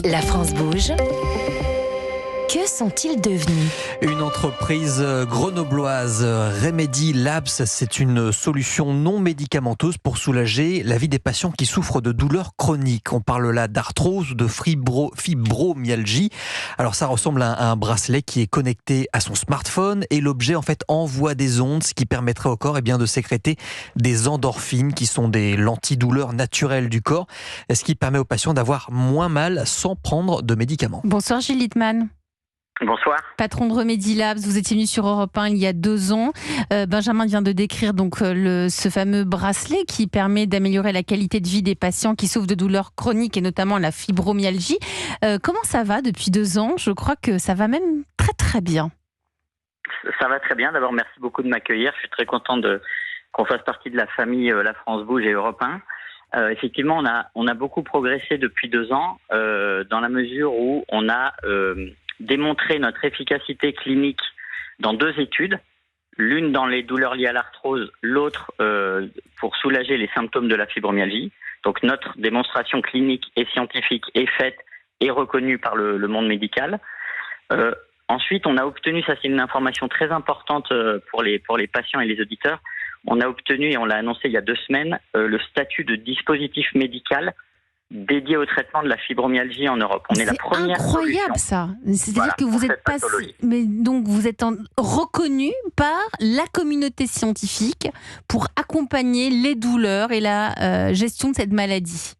La France bouge. Que sont-ils devenus ? Une entreprise grenobloise, Remedy Labs, c'est une solution non médicamenteuse pour soulager la vie des patients qui souffrent de douleurs chroniques. On parle là d'arthrose ou de fibromyalgie. Alors ça ressemble à un bracelet qui est connecté à son smartphone et l'objet en fait envoie des ondes, ce qui permettrait au corps de sécréter des endorphines qui sont des l'antidouleur naturelle du corps, ce qui permet aux patients d'avoir moins mal sans prendre de médicaments. Bonsoir Gilles Littmann. Bonsoir. Patron de Remedy Labs, vous étiez venu sur Europe 1 il y a 2 ans. Benjamin vient de décrire donc ce fameux bracelet qui permet d'améliorer la qualité de vie des patients qui souffrent de douleurs chroniques et notamment la fibromyalgie. Comment ça va depuis 2 ans ? Je crois que ça va même très très bien. Ça va très bien. D'abord, merci beaucoup de m'accueillir. Je suis très content qu'on fasse partie de la famille La France Bouge et Europe 1. Effectivement, on a beaucoup progressé depuis 2 ans dans la mesure où on a démontrer notre efficacité clinique dans 2 études, l'une dans les douleurs liées à l'arthrose, l'autre pour soulager les symptômes de la fibromyalgie. Donc notre démonstration clinique et scientifique est faite et reconnue par le monde médical. Ensuite, on a obtenu, ça c'est une information très importante pour les patients et les auditeurs, on a obtenu, et on l'a annoncé il y a 2 semaines, le statut de dispositif médical dédié au traitement de la fibromyalgie en Europe. C'est incroyable ça. C'est-à-dire que vous êtes vous êtes reconnu par la communauté scientifique pour accompagner les douleurs et la gestion de cette maladie.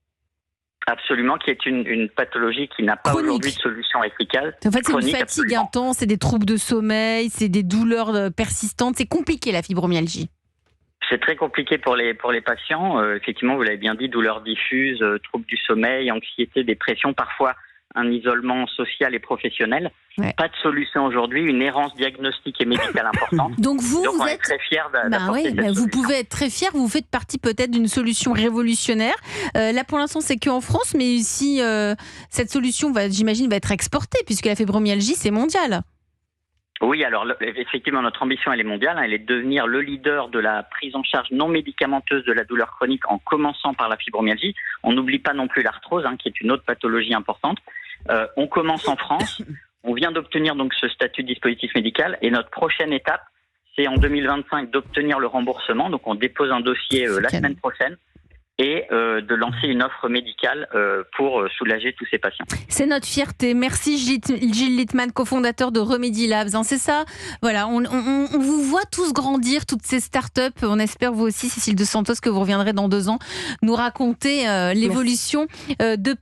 Absolument, qui est une pathologie qui n'a pas aujourd'hui de solution efficace. En fait, c'est une fatigue intense, c'est des troubles de sommeil, c'est des douleurs persistantes. C'est compliqué la fibromyalgie. C'est très compliqué pour les patients. Effectivement, vous l'avez bien dit, douleurs diffuses, troubles du sommeil, anxiété, dépression, parfois un isolement social et professionnel. Ouais. Pas de solution aujourd'hui, une errance diagnostique et médicale importante. Donc on est très fiers d'apporter cette solution. Vous pouvez être très fiers, vous faites partie peut-être d'une solution révolutionnaire. Là pour l'instant c'est qu'en France, mais ici cette solution j'imagine va être exportée puisque la fibromyalgie c'est mondial. Oui, alors effectivement, notre ambition, elle est mondiale. Elle est de devenir le leader de la prise en charge non médicamenteuse de la douleur chronique en commençant par la fibromyalgie. On n'oublie pas non plus l'arthrose, qui est une autre pathologie importante. On commence en France. On vient d'obtenir donc ce statut de dispositif médical. Et notre prochaine étape, c'est en 2025 d'obtenir le remboursement. Donc on dépose un dossier la semaine prochaine. Et de lancer une offre médicale pour soulager tous ces patients. C'est notre fierté. Merci Gilles Littmann, cofondateur de Remedy Labs. C'est ça, voilà, on vous voit tous grandir, toutes ces startups. On espère vous aussi, Cécile de Santos, que vous reviendrez dans 2 ans nous raconter l'évolution de